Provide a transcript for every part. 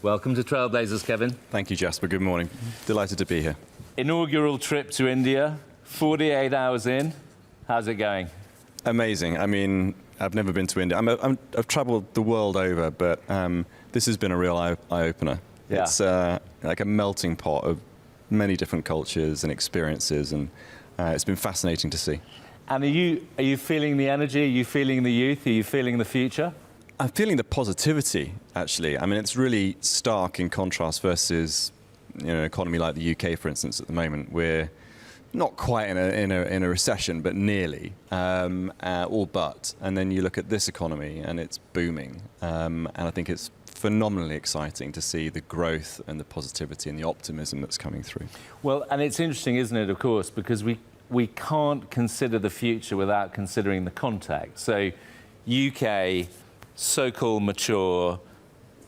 Welcome to Trailblazers, Kevin. Thank you, Jasper. Good morning. Delighted to be here. Inaugural trip to India, 48 hours in. How's it going? Amazing. I mean, I've never been to India. I've traveled the world over, but this has been a real eye-opener. Yeah. It's like a melting pot of many different cultures and experiences, and it's been fascinating to see. And are you feeling the energy? Are you feeling the youth? Are you feeling the future? I'm feeling the positivity, actually. I mean, it's really stark in contrast versus, an economy like the UK, for instance, at the moment. We're not quite in a recession, but nearly, all but. And then you look at this economy, and it's booming. And I think it's phenomenally exciting to see the growth and the positivity and the optimism that's coming through. Well, and it's interesting, isn't it, of course, because we can't consider the future without considering the context. So UK, so-called mature,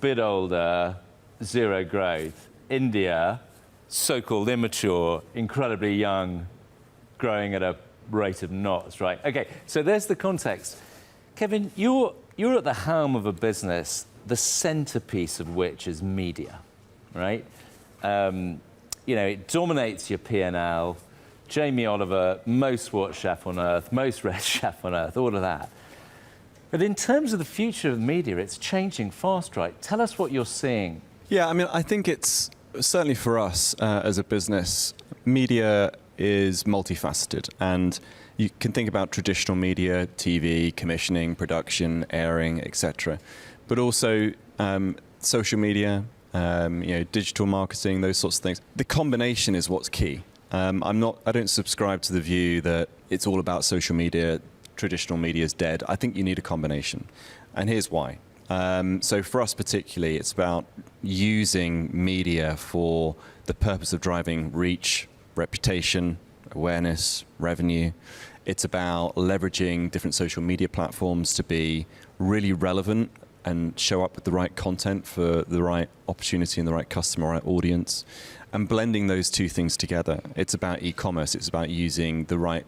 bit older, zero growth. India, so-called immature, incredibly young, growing at a rate of knots, right? Okay, so there's the context. Kevin, you're at the helm of a business, the centerpiece of which is media, right? It dominates your P&L. Jamie Oliver, most watched chef on earth, most read chef on earth, all of that. But in terms of the future of media, it's changing fast, right? Tell us what you're seeing. Yeah, I mean, I think it's certainly for us as a business, media is multifaceted, and you can think about traditional media, TV, commissioning, production, airing, etc. But also social media, digital marketing, those sorts of things. The combination is what's key. I don't subscribe to the view that it's all about social media, traditional media is dead. I think you need a combination, and here's why. So for us particularly, it's about using media for the purpose of driving reach, reputation, awareness, revenue. It's about leveraging different social media platforms to be really relevant and show up with the right content for the right opportunity and the right customer, right audience, and blending those two things together. It's about e-commerce. It's about using the right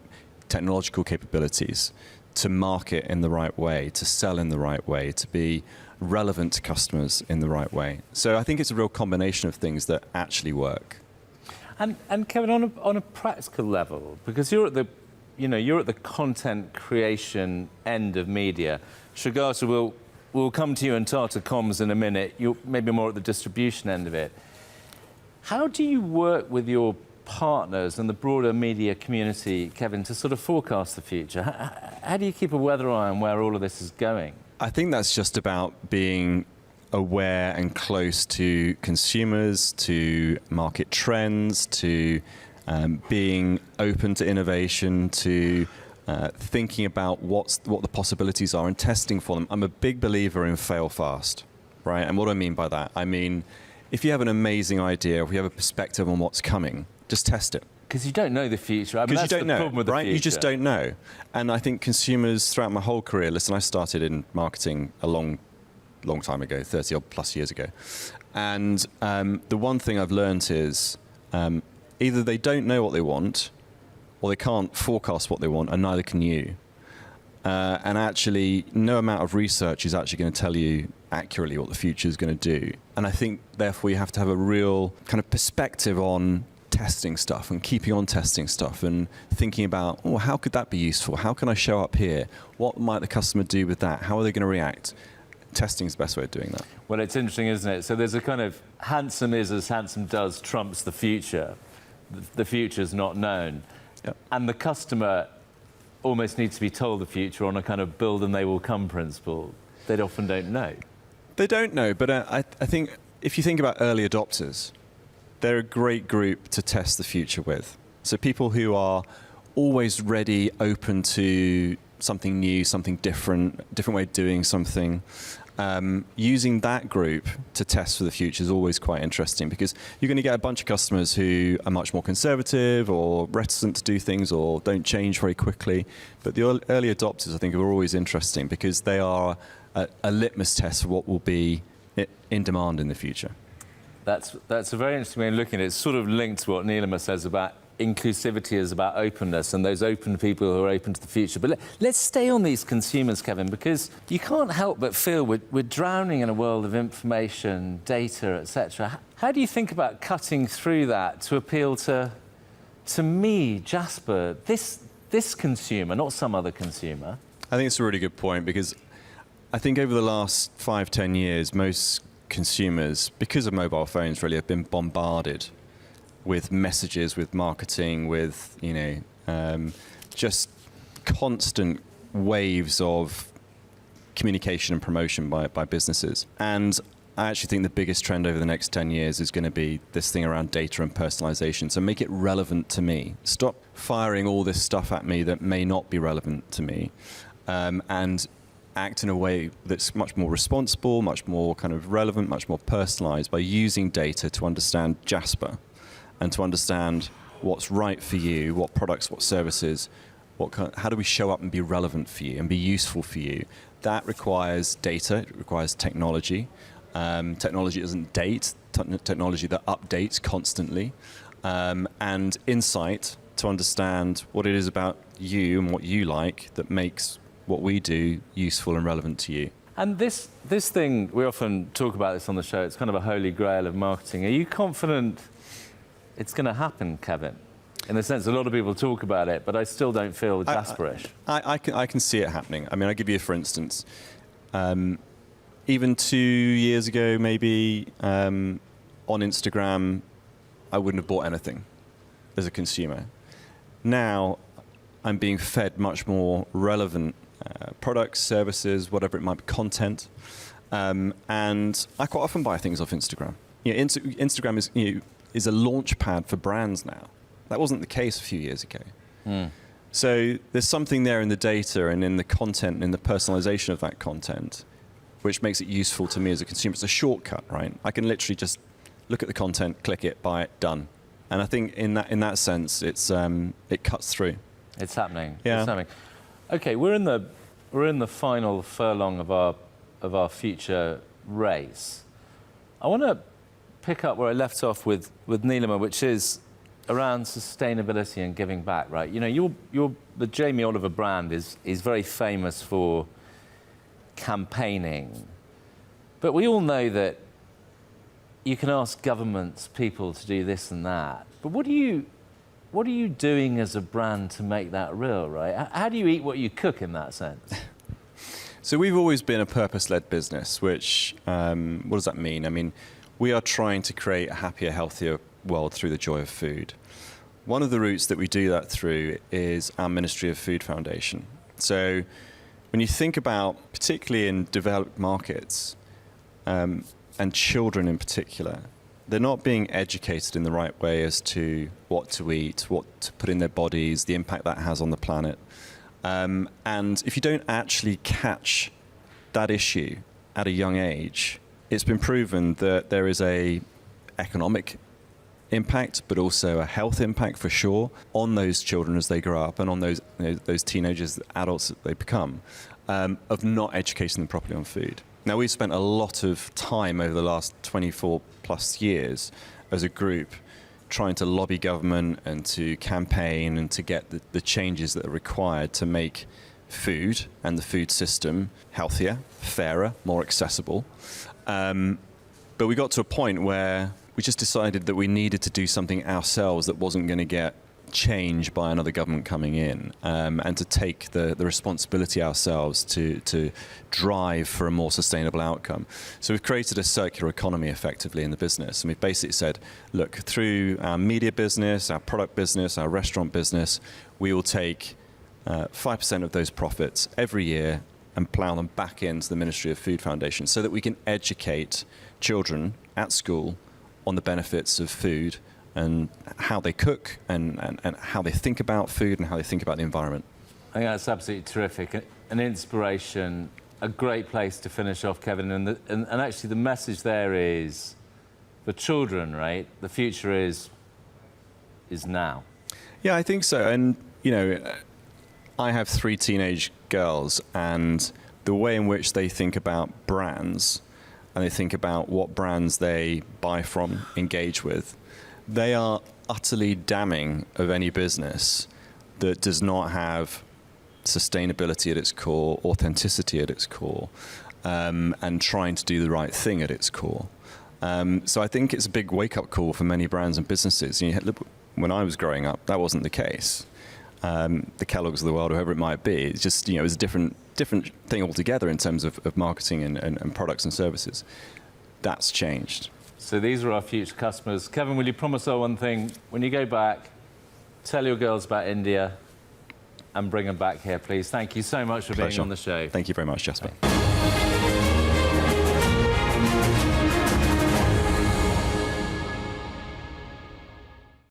technological capabilities to market in the right way, to sell in the right way, to be relevant to customers in the right way. So I think it's a real combination of things that actually work. And Kevin, on a practical level, because you're at the content creation end of media. Shagata, we'll come to you and Tata Comms in a minute. You're maybe more at the distribution end of it. How do you work with your partners and the broader media community, Kevin, to sort of forecast the future? How do you keep a weather eye on where all of this is going? I think that's just about being aware and close to consumers, to market trends, to being open to innovation, to thinking about what the possibilities are and testing for them. I'm a big believer in fail fast, right? And what do I mean by that? I mean, if you have an amazing idea, if you have a perspective on what's coming, just test it. Because you don't know the future. Because you don't know, problem with right? The future. You just don't know. And I think consumers throughout my whole career, listen, I started in marketing a long time ago, 30 odd plus years ago. And the one thing I've learned is either they don't know what they want or they can't forecast what they want, and neither can you. And actually, no amount of research is actually going to tell you accurately what the future is going to do. And I think, therefore, you have to have a real kind of perspective on testing stuff and keeping on testing stuff and thinking about, oh, how could that be useful? How can I show up here? What might the customer do with that? How are they going to react? Testing is the best way of doing that. Well, it's interesting, isn't it? So there's a kind of handsome is as handsome does trumps the future. The future's not known. Yep. And the customer almost needs to be told the future on a kind of build and they will come principle. They often don't know. They don't know, but I think if you think about early adopters, they're a great group to test the future with. So people who are always ready, open to something new, something different way of doing something. Using that group to test for the future is always quite interesting, because you're going to get a bunch of customers who are much more conservative or reticent to do things or don't change very quickly. But the early adopters, I think, are always interesting because they are a litmus test for what will be in demand in the future. That's a very interesting way of looking at it. It's sort of linked to what Neelima says about inclusivity is about openness and those open people who are open to the future. But let's stay on these consumers, Kevin, because you can't help but feel we're drowning in a world of information, data, etc. How do you think about cutting through that to appeal to me, Jasper, this consumer, not some other consumer? I think it's a really good point, because I think over the last 5-10 years, most consumers, because of mobile phones, really have been bombarded with messages, with marketing, with just constant waves of communication and promotion by businesses. And I actually think the biggest trend over the next 10 years is going to be this thing around data and personalization. So make it relevant to me. Stop firing all this stuff at me that may not be relevant to me, and act in a way that's much more responsible, much more kind of relevant, much more personalized, by using data to understand Jasper and to understand what's right for you, what products, what services, how do we show up and be relevant for you and be useful for you. That requires data, it requires technology. Technology doesn't date, technology that updates constantly, and insight to understand what it is about you and what you like that makes what we do useful and relevant to you. And this thing, we often talk about this on the show, it's kind of a holy grail of marketing. Are you confident it's going to happen, Kevin? In the sense, a lot of people talk about it, but I still don't feel Jasperish. I can see it happening. I mean, I'll give you a for instance. Even 2 years ago, maybe, on Instagram, I wouldn't have bought anything as a consumer. Now, I'm being fed much more relevant products, services, whatever it might be, content. And I quite often buy things off Instagram. Instagram is a launch pad for brands now. That wasn't the case a few years ago. So there's something there in the data and in the content and in the personalization of that content, which makes it useful to me as a consumer. It's a shortcut, right? I can literally just look at the content, click it, buy it, done. And I think in that sense, it cuts through. It's happening. Yeah. It's happening. Okay, we're in the final furlong of our future race. I want to pick up where I left off with Neelima, which is around sustainability and giving back, right? The Jamie Oliver brand is very famous for campaigning, but we all know that you can ask governments, people to do this and that, but what are you doing as a brand to make that real, right? How do you eat what you cook in that sense? So we've always been a purpose-led business, which, what does that mean? I mean, we are trying to create a happier, healthier world through the joy of food. One of the routes that we do that through is our Ministry of Food Foundation. So when you think about, particularly in developed markets, and children in particular, they're not being educated in the right way as to what to eat, what to put in their bodies, the impact that has on the planet. And if you don't actually catch that issue at a young age, it's been proven that there is a economic impact, but also a health impact for sure on those children as they grow up and on those teenagers, adults that they become, of not educating them properly on food. Now, we've spent a lot of time over the last 24 plus years as a group trying to lobby government and to campaign and to get the changes that are required to make food and the food system healthier, fairer, more accessible. But we got to a point where we just decided that we needed to do something ourselves that wasn't going to get changed by another government coming in, and to take the responsibility ourselves to drive for a more sustainable outcome. So we've created a circular economy effectively in the business. And we've basically said, look, through our media business, our product business, our restaurant business, we will take 5% of those profits every year and plough them back into the Ministry of Food Foundation so that we can educate children at school on the benefits of food and how they cook and how they think about food and how they think about the environment. I think that's absolutely terrific. An inspiration, a great place to finish off, Kevin. And actually the message there is, for children, right, the future is now. Yeah, I think so. And, I have 3 teenage girls, and the way in which they think about brands and they think about what brands they buy from, engage with, they are utterly damning of any business that does not have sustainability at its core, authenticity at its core, and trying to do the right thing at its core. So I think it's a big wake-up call for many brands and businesses. When I was growing up, that wasn't the case. The Kellogg's of the world, whoever it might be, it's just, it was a different thing altogether in terms of marketing and products and services. That's changed. So these are our future customers. Kevin, will you promise us one thing? When you go back, tell your girls about India and bring them back here, please. Thank you so much for being on the show. Thank you very much, Jasper.